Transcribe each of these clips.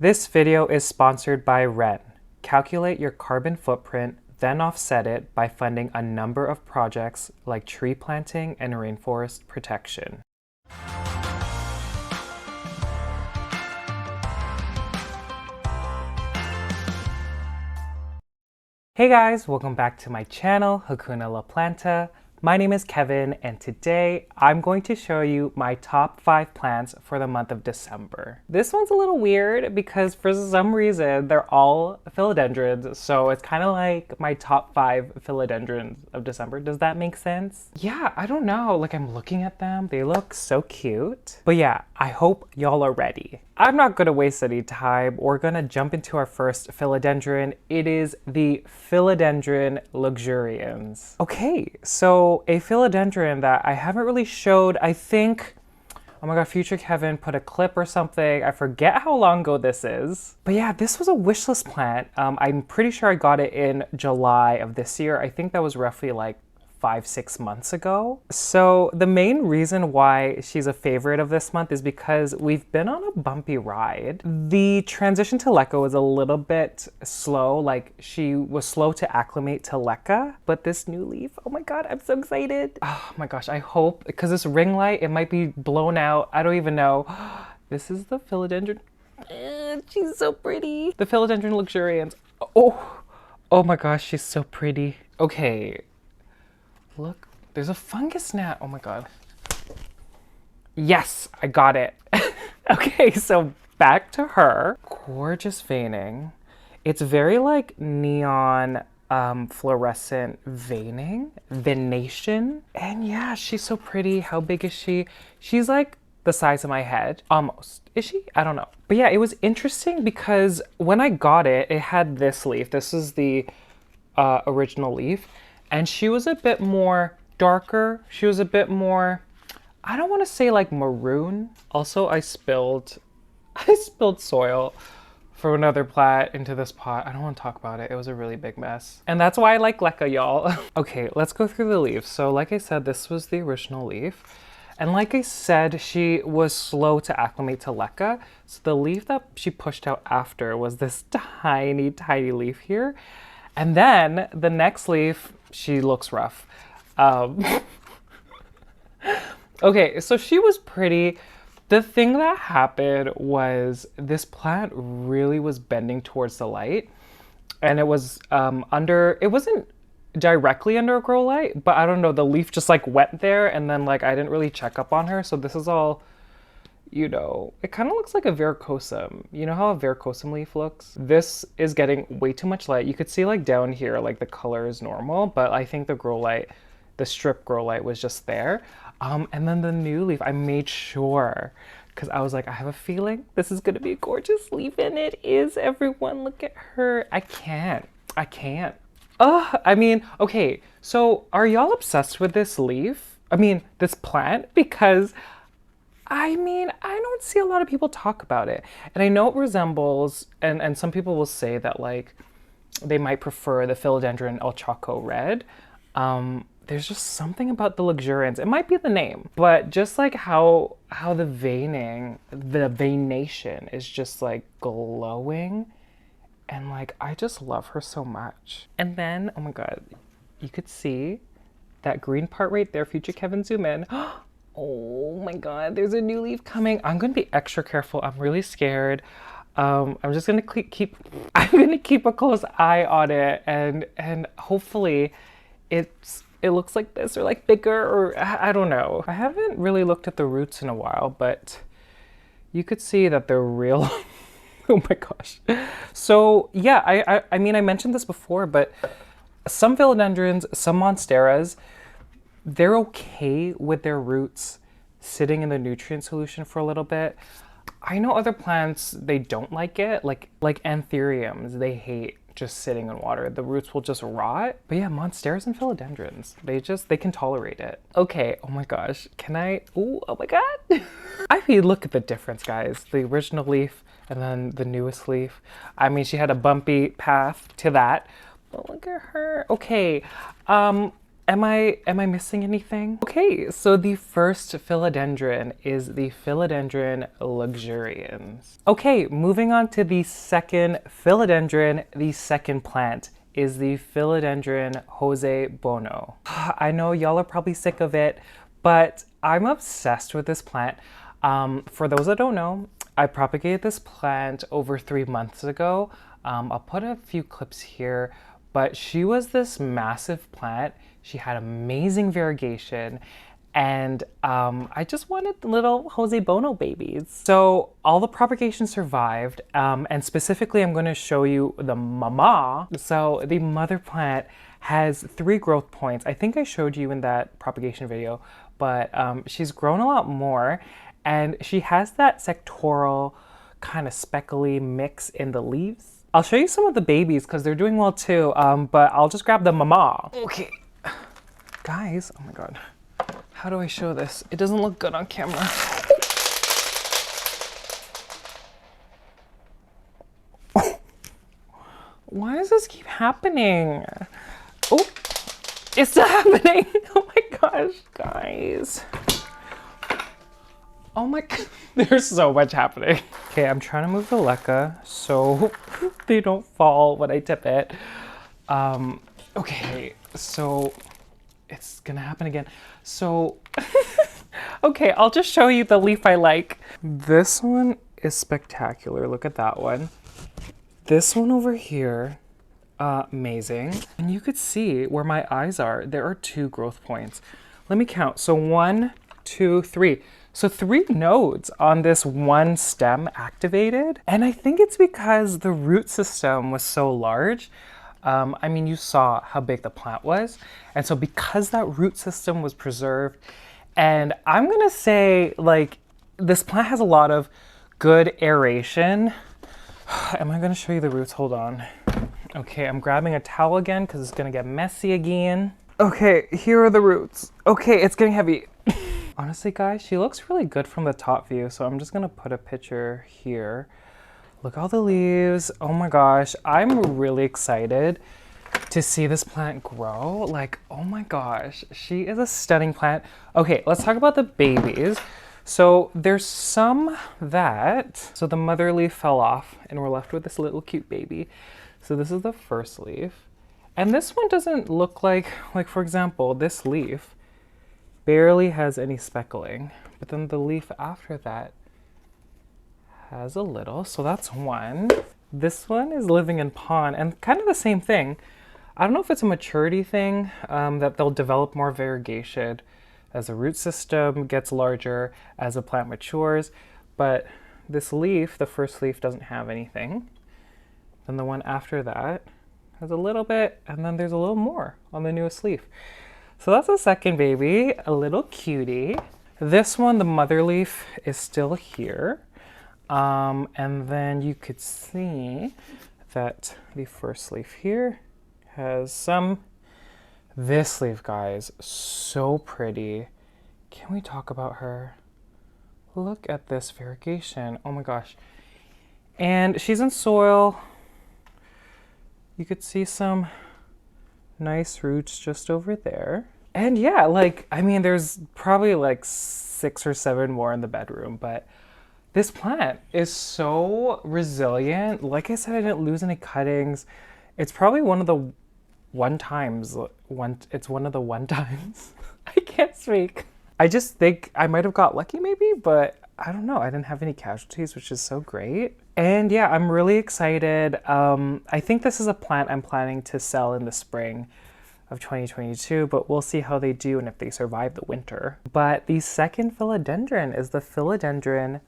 This video is sponsored by REN. Calculate your carbon footprint, then offset it by funding a number of projects like tree planting and rainforest protection. Hey guys, welcome back to my channel, Hakuna La Planta. My name is Kevin, and today I'm going to show you my top 5 plants for the month of December. This one's a little weird because for some reason they're all philodendrons, so it's kind of like my top 5 philodendrons of December. Does that make sense? Yeah, I don't know, like I'm looking at them, they look so cute. But yeah, I hope y'all are ready. I'm not gonna waste any time. We're gonna jump into our first philodendron. It is the Philodendron Luxurians. Okay, so a philodendron that I haven't really showed, I think, oh my god, Future Kevin put a clip or something. I forget how long ago this is. But yeah, this was a wishlist plant. I'm pretty sure I got it in July of this year. I think that was roughly like 5-6 months ago. So the main reason why she's a favorite of this month is because we've been on a bumpy ride. The transition to LECA was a little bit slow, like she was slow to acclimate to LECA, but this new leaf, oh my god, I'm so excited. Oh my gosh, I hope, because this ring light, it might be blown out, I don't even know. This is the philodendron. She's so pretty. The Philodendron Luxurians. Oh my gosh, she's so pretty. Okay. Look, there's a fungus gnat. Oh my god. Yes, I got it. Okay, so back to her. Gorgeous veining. It's very like neon fluorescent veining, venation. And yeah, she's so pretty. How big is she? She's like the size of my head, almost. Is she? I don't know. But yeah, it was interesting because when I got it, it had this leaf. This is the original leaf. And she was a bit more darker. She was a bit more, I don't want to say like maroon. Also, I spilled soil from another plant into this pot. I don't want to talk about it. It was a really big mess. And that's why I like LECA, y'all. Okay, let's go through the leaves. So like I said, this was the original leaf. And like I said, she was slow to acclimate to LECA. So the leaf that she pushed out after was this tiny, tiny leaf here. And then the next leaf, she looks rough. Okay, so she was pretty. The thing that happened was this plant really was bending towards the light. And it was it wasn't directly under a grow light, but I don't know, the leaf just like went there and then like I didn't really check up on her. So this is all, you know, it kind of looks like a varicosum. You know how a varicosum leaf looks? This is getting way too much light. You could see like down here, like the color is normal, but I think the grow light, the strip grow light was just there. And then the new leaf, I made sure, because I was like, I have a feeling this is gonna be a gorgeous leaf, and it is, everyone. Look at her. I can't. I mean, okay, so are y'all obsessed with this leaf? I mean, this plant? Because I mean, I don't see a lot of people talk about it. And I know it resembles, and some people will say that like, they might prefer the Philodendron El Chaco red. There's just something about the Luxurians. It might be the name, but just like how the veining, the veination is just like glowing. And like, I just love her so much. And then, oh my god, you could see that green part right there. Future Kevin, zoom in. Oh my god, there's a new leaf coming. I'm gonna be extra careful. I'm really scared. I'm just gonna keep a close eye on it, and hopefully it looks like this, or like bigger, or I don't know. I haven't really looked at the roots in a while, but you could see that they're real. Oh my gosh. So yeah, I mean, I mentioned this before, but some philodendrons, some monsteras, they're okay with their roots sitting in the nutrient solution for a little bit. I know other plants, they don't like it, like anthuriums, they hate just sitting in water. The roots will just rot. But yeah, monsteras and philodendrons, they can tolerate it. Okay, oh my gosh, oh my god. I mean, look at the difference, guys. The original leaf and then the newest leaf. I mean, she had a bumpy path to that, but look at her. Okay, Am I missing anything? Okay, so the first philodendron is the Philodendron Luxurians. Okay, moving on to the second philodendron, the second plant is the Philodendron Jose Buono. I know y'all are probably sick of it, but I'm obsessed with this plant. For those that don't know, I propagated this plant over 3 months ago. I'll put a few clips here, but she was this massive plant. She had amazing variegation, and I just wanted little Jose Buono babies. So all the propagation survived, and specifically I'm going to show you the mama. So the mother plant has 3 growth points. I think I showed you in that propagation video, but she's grown a lot more, and she has that sectoral kind of speckly mix in the leaves. I'll show you some of the babies because they're doing well too, but I'll just grab the mama. Okay. Guys, oh my god, how do I show this? It doesn't look good on camera. Why does this keep happening? Oh, it's still happening. Oh my gosh, guys. Oh my god, there's so much happening. Okay, I'm trying to move the LECA so they don't fall when I tip it. Okay, so it's gonna happen again. So, okay, I'll just show you the leaf I like. This one is spectacular. Look at that one. This one over here, amazing. And you could see where my eyes are. There are 2 growth points. Let me count. So 1, 2, 3. So 3 nodes on this one stem activated. And I think it's because the root system was so large. I mean, you saw how big the plant was. And so because that root system was preserved, and I'm gonna say like, this plant has a lot of good aeration. Am I gonna show you the roots? Hold on. Okay, I'm grabbing a towel again because it's gonna get messy again. Okay, here are the roots. Okay, it's getting heavy. Honestly, guys, she looks really good from the top view, so I'm just gonna put a picture here. Look at all the leaves. Oh my gosh, I'm really excited to see this plant grow. Like, oh my gosh, she is a stunning plant. Okay, let's talk about the babies. So there's some so the mother leaf fell off and we're left with this little cute baby. So this is the first leaf. And this one doesn't look like for example, this leaf barely has any speckling, but then the leaf after that has a little, so that's one. This one is living in pond and kind of the same thing. I don't know if it's a maturity thing, that they'll develop more variegation as the root system gets larger, as the plant matures, but this leaf, the first leaf, doesn't have anything. Then the one after that has a little bit, and then there's a little more on the newest leaf. So that's the second baby, a little cutie. This one, the mother leaf, is still here. And then you could see that the first leaf here has some. This leaf, guys, so pretty. Can we talk about her? Look at this variegation. Oh my gosh. And she's in soil. You could see some nice roots just over there. And yeah, like, I mean, there's probably like 6 or 7 more in the bedroom, but this plant is so resilient. Like I said, I didn't lose any cuttings. It's probably one of the one times. I can't speak. I just think I might have got lucky maybe, but I don't know. I didn't have any casualties, which is so great. And yeah, I'm really excited. I think this is a plant I'm planning to sell in the spring of 2022, but we'll see how they do and if they survive the winter. But the second philodendron is the Philodendron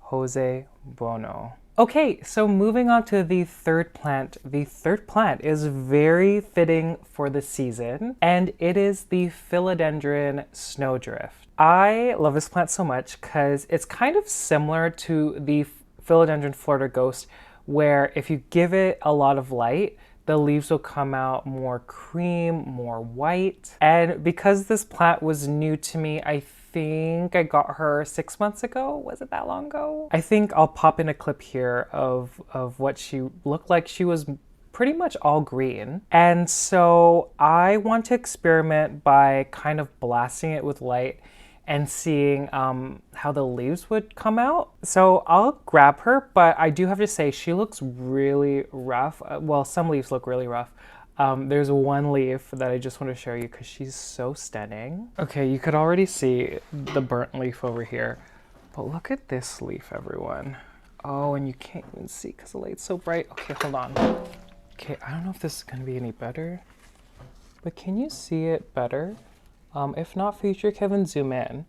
Jose Buono. Okay, so moving on to the third plant. The third plant is very fitting for the season, and it is the Philodendron Snowdrift. I love this plant so much because it's kind of similar to the Philodendron Florida Ghost, where if you give it a lot of light, the leaves will come out more cream, more white. And because this plant was new to me, I think I got her 6 months ago. Was it that long ago? I think I'll pop in a clip here of what she looked like. She was pretty much all green. And so I want to experiment by kind of blasting it with light and seeing how the leaves would come out. So I'll grab her, but I do have to say she looks really rough. Well, some leaves look really rough. There's one leaf that I just want to show you because she's so stunning. Okay, you could already see the burnt leaf over here, but look at this leaf, everyone. Oh, and you can't even see because the light's so bright. Okay, hold on. Okay, I don't know if this is gonna be any better, but can you see it better? If not, future Kevin, zoom in.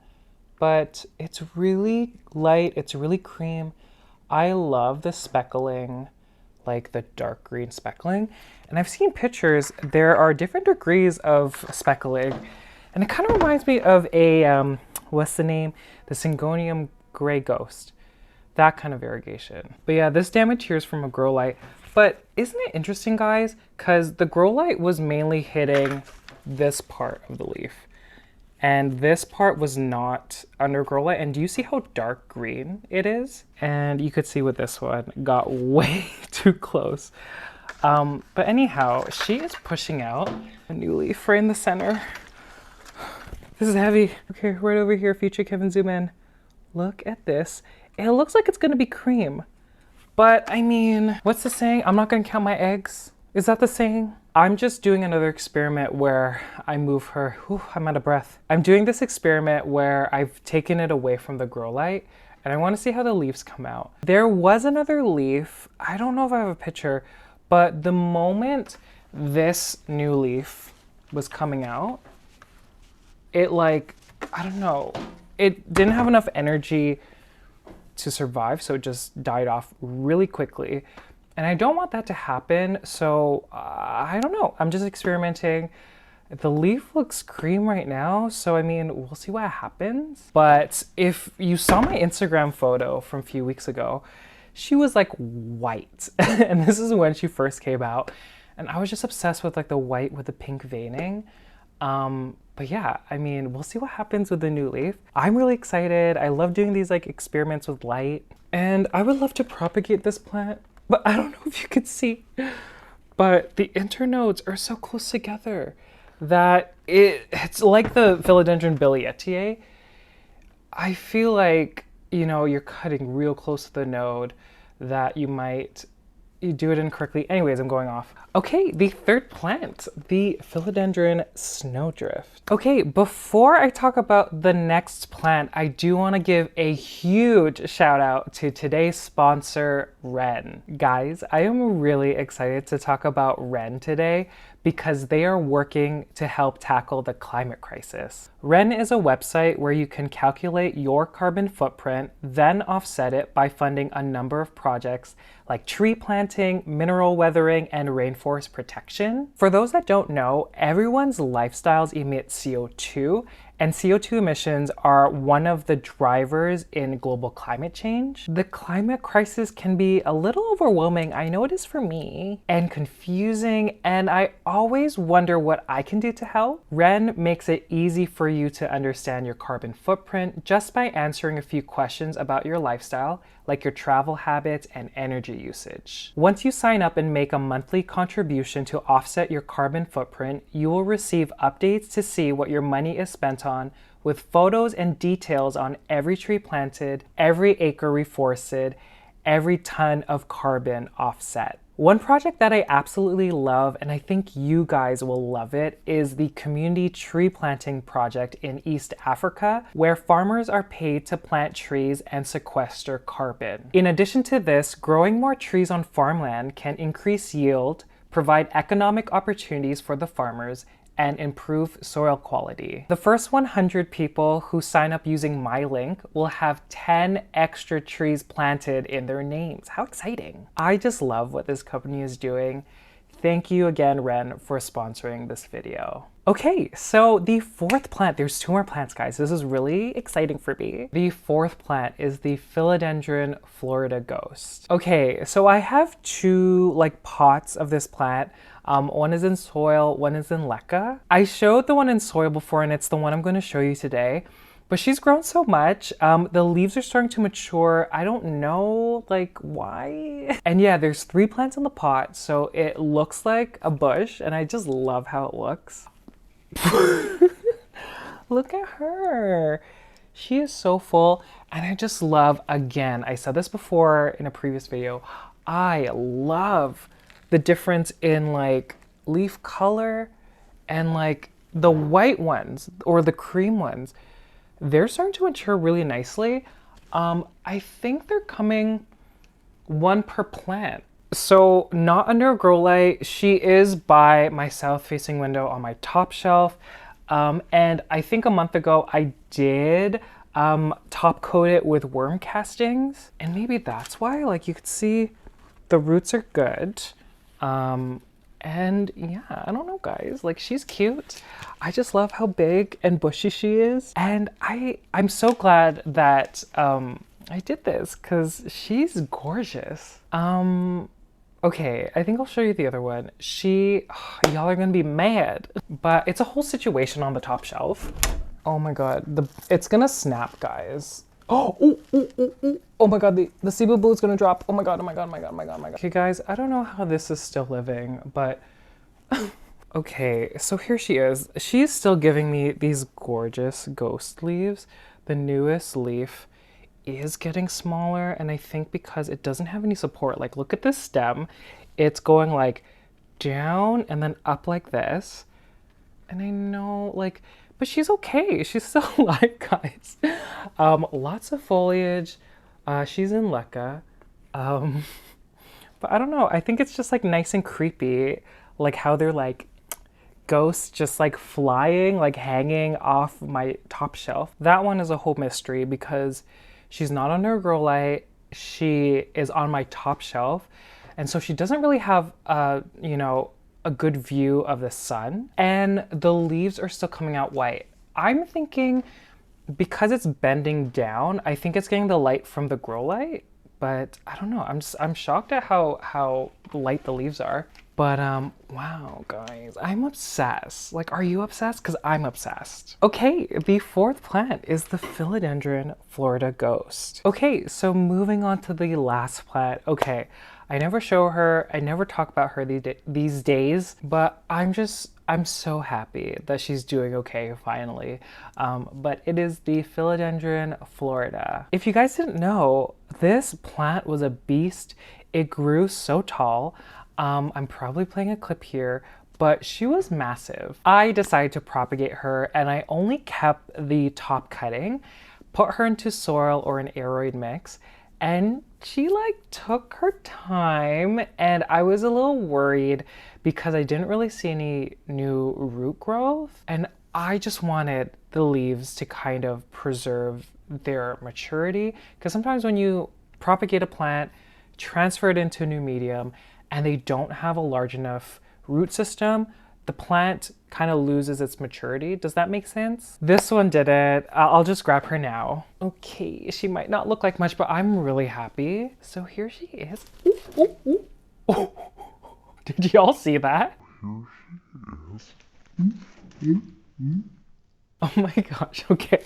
But it's really light, it's really cream. I love the speckling, like the dark green speckling. And I've seen pictures, there are different degrees of speckling. And it kind of reminds me of a, what's the name? The Syngonium Gray Ghost. That kind of variegation. But yeah, this damage here is from a grow light. But isn't it interesting, guys? Because the grow light was mainly hitting this part of the leaf. And this part was not under grow light. And do you see how dark green it is? And you could see with this one, got way too close. But anyhow, she is pushing out a new leaf right in the center. This is heavy. Okay, right over here, future Kevin, zoom in. Look at this. It looks like it's gonna be cream. But I mean, what's the saying? I'm not gonna count my eggs. Is that the saying? I'm just doing another experiment where I move her. Whew, I'm out of breath. I'm doing this experiment where I've taken it away from the grow light and I want to see how the leaves come out. There was another leaf. I don't know if I have a picture, but the moment this new leaf was coming out, it like, I don't know, it didn't have enough energy to survive, so it just died off really quickly. And I don't want that to happen, so I don't know. I'm just experimenting. The leaf looks cream right now, so I mean, we'll see what happens. But if you saw my Instagram photo from a few weeks ago, she was like white. And this is when she first came out. And I was just obsessed with like the white with the pink veining. But yeah, I mean, we'll see what happens with the new leaf. I'm really excited. I love doing these like experiments with light. And I would love to propagate this plant. But I don't know if you could see, but the internodes are so close together that it's like the Philodendron biliaceae. I feel like, you know, you're cutting real close to the node that you do it incorrectly. Anyways, I'm going off. Okay, the third plant, the Philodendron Snowdrift. Okay, before I talk about the next plant, I do want to give a huge shout out to today's sponsor, Wren. Guys, I am really excited to talk about Wren today because they are working to help tackle the climate crisis. Wren is a website where you can calculate your carbon footprint, then offset it by funding a number of projects like tree planting, mineral weathering, and rainforest protection. For those that don't know, everyone's lifestyles emit CO2, and CO2 emissions are one of the drivers in global climate change. The climate crisis can be a little overwhelming, I know it is for me, and confusing, and I always wonder what I can do to help. Wren makes it easy for you to understand your carbon footprint just by answering a few questions about your lifestyle, like your travel habits and energy usage. Once you sign up and make a monthly contribution to offset your carbon footprint, you will receive updates to see what your money is spent on, with photos and details on every tree planted, every acre reforested, every ton of carbon offset. One project that I absolutely love, and I think you guys will love it, is the community tree planting project in East Africa, where farmers are paid to plant trees and sequester carbon. In addition to this, growing more trees on farmland can increase yield, provide economic opportunities for the farmers, and improve soil quality. The first 100 people who sign up using my link will have 10 extra trees planted in their names. How exciting. I just love what this company is doing. Thank you again, Wren, for sponsoring this video. Okay, so the fourth plant, there's two more plants, guys. This is really exciting for me. The fourth plant is the Philodendron Florida Ghost. Okay, so I have two like pots of this plant. One is in soil, one is in LECA. I showed the one in soil before, and it's the one I'm going to show you today. But she's grown so much. The leaves are starting to mature. I don't know, like, why? And yeah, there's 3 plants in the pot, so it looks like a bush, and I just love how it looks. Look at her. She is so full, and I just love, again, I said this before in a previous video, I love the difference in like leaf color and like the white ones or the cream ones. They're starting to mature really nicely. I think they're coming 1 per plant. So not under a grow light. She is by my south facing window on my top shelf. And I think a month ago I did top coat it with worm castings. And maybe that's why, like, you could see the roots are good. And yeah, I don't know, guys, like, she's cute. I just love how big and bushy she is. And I'm so glad that I did this because she's gorgeous. Okay, I think I'll show you the other one. Y'all are gonna be mad, but it's a whole situation on the top shelf. Oh my God, it's gonna snap, guys. Oh my God, the Cebu Blue is gonna drop. Oh my God, oh my God, oh my God, oh my God, oh my God. Okay guys, I don't know how this is still living, but okay, so here she is. She's still giving me these gorgeous ghost leaves. The newest leaf is getting smaller, and I think because it doesn't have any support. Like, look at this stem. It's going like down and then up like this. And I know, like, but she's okay. She's still alive, guys. Lots of foliage. She's in LECA. But I don't know. I think it's just like nice and creepy. Like how they're like ghosts just like flying, like hanging off my top shelf. That one is a whole mystery because she's not under a grow light. She is on my top shelf. And so she doesn't really have, you know, a good view of the sun, and the leaves are still coming out white. I'm thinking because it's bending down, I think it's getting the light from the grow light, but I don't know. I'm shocked at how light the leaves are. But wow, guys, I'm obsessed. Like, are you obsessed? Because I'm obsessed. Okay, the 4th plant is the Philodendron Florida Ghost. Okay, so moving on to the last plant. Okay, I never show her, I never talk about her these days, but I'm so happy that she's doing okay finally. But it is the Philodendron Florida. If you guys didn't know, this plant was a beast. It grew so tall. I'm probably playing a clip here, but she was massive. I decided to propagate her, and I only kept the top cutting, put her into soil or an aeroid mix, and she like took her time, and I was a little worried because I didn't really see any new root growth, and I just wanted the leaves to kind of preserve their maturity, because sometimes when you propagate a plant, transfer it into a new medium, and they don't have a large enough root system, the plant kind of loses its maturity. Does that make sense? This one did it. I'll just grab her now. Okay, she might not look like much, but I'm really happy. So here she is. Ooh, ooh, ooh. Oh. Did y'all see that? Oh my gosh, okay.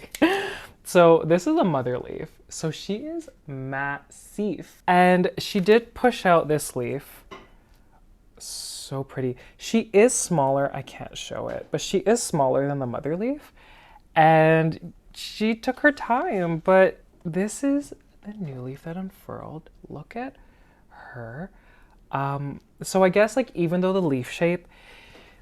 So this is a mother leaf. So she is massive. And she did push out this leaf. So pretty. She is smaller, I can't show it, but she is smaller than the mother leaf. And she took her time, but this is the new leaf that unfurled. Look at her. So I guess, like, even though the leaf shape,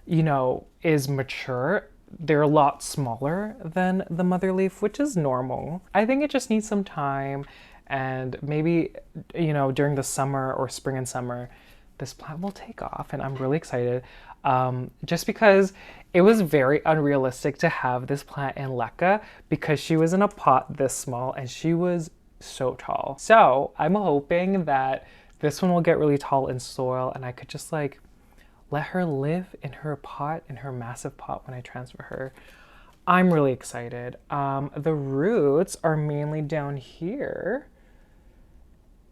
you know, is mature, they're a lot smaller than the mother leaf, which is normal. I think it just needs some time, and maybe, you know, during the summer or spring and summer, this plant will take off, and I'm really excited. Just because it was very unrealistic to have this plant in LECA because she was in a pot this small and she was so tall. So I'm hoping that this one will get really tall in soil, and I could just like let her live in her pot, in her massive pot, when I transfer her. I'm really excited. The roots are mainly down here.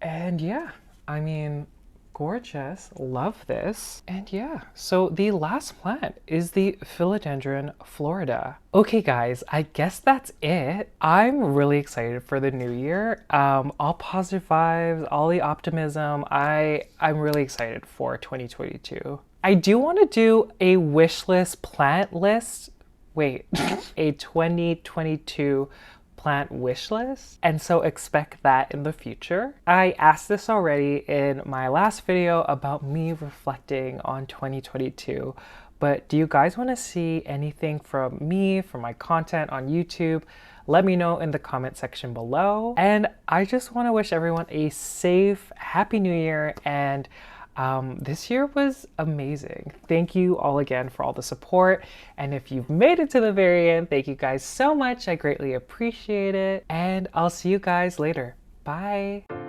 And yeah, I mean, gorgeous. Love this. And yeah, so the last plant is the Philodendron Florida. Okay guys, I guess that's it. I'm really excited for the new year. All positive vibes, all the optimism. I'm really excited for 2022. I do want to do a wish list plant list. Wait, a 2022 plant wish list, and so expect that in the future. I asked this already in my last video about me reflecting on 2022, but do you guys want to see anything from me, from my content on YouTube? Let me know in the comment section below. And I just want to wish everyone a safe, happy new year, and this year was amazing. Thank you all again for all the support. And if you've made it to the very end, thank you guys so much. I greatly appreciate it. And I'll see you guys later. Bye.